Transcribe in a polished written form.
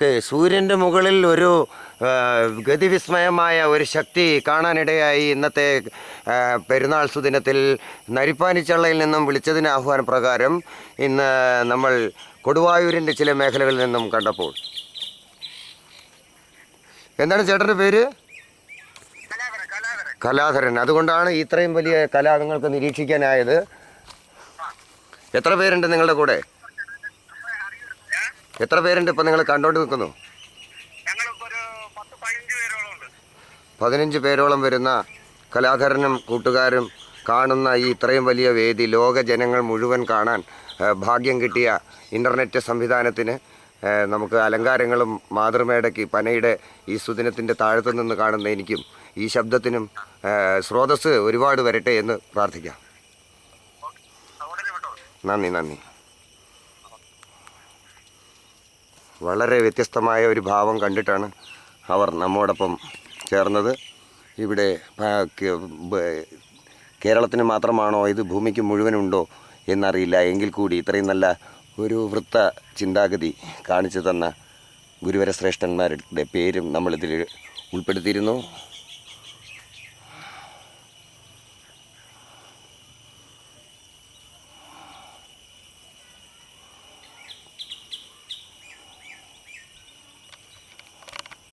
സൂര്യൻ്റെ മുകളിൽ ഒരു ഗതിവിസ്മയമായ ഒരു ശക്തി കാണാനിടയായി. ഇന്നത്തെ പെരുന്നാൾ സുദിനത്തിൽ നരിപ്പാനിച്ചള്ളയിൽ നിന്നും വിളിച്ചതിന് ആഹ്വാന പ്രകാരം ഇന്ന് നമ്മൾ കൊടുവായൂരിൻ്റെ ചില മേഖലകളിൽ നിന്നും കണ്ടപ്പോൾ. എന്താണ് ചേട്ടൻ്റെ പേര്? കലാധരൻ. അതുകൊണ്ടാണ് ഇത്രയും വലിയ കല നിങ്ങൾക്ക് നിരീക്ഷിക്കാനായത്. എത്ര പേരുണ്ട് നിങ്ങളുടെ കൂടെ? എത്ര പേരുണ്ട് ഇപ്പം നിങ്ങൾ കണ്ടോണ്ട് നിൽക്കുന്നു? 15 പേരോളം വരുന്ന കലാധരനും കൂട്ടുകാരും കാണുന്ന ഈ ഇത്രയും വലിയ വേദി ലോക ജനങ്ങൾ മുഴുവൻ കാണാൻ ഭാഗ്യം കിട്ടിയ ഇൻ്റർനെറ്റ് സംവിധാനത്തിന് നമുക്ക് അലങ്കാരങ്ങളും മാതൃമേടയ്ക്ക് പനയുടെ ഈ സുദിനത്തിൻ്റെ താഴത്തു നിന്ന് കാണുന്ന എനിക്കും ഈ ശബ്ദത്തിനും സ്രോതസ്സ് ഒരുപാട് വരട്ടെ എന്ന് പ്രാർത്ഥിക്കാം. നന്ദി. വളരെ വ്യത്യസ്തമായ ഒരു ഭാവം കണ്ടിട്ടാണ് അവർ നമ്മോടൊപ്പം ചേർന്നത്. ഇവിടെ കേരളത്തിന് മാത്രമാണോ ഇത് ഭൂമിക്ക് മുഴുവനുണ്ടോ എന്നറിയില്ല. എങ്കിൽ കൂടി ഇത്രയും നല്ല ഒരു വൃത്ത ചിന്താഗതി കാണിച്ചു തന്ന ഗുരുവര ശ്രേഷ്ഠന്മാരുടെ പേരും നമ്മളിതിൽ ഉൾപ്പെടുത്തിയിരുന്നു.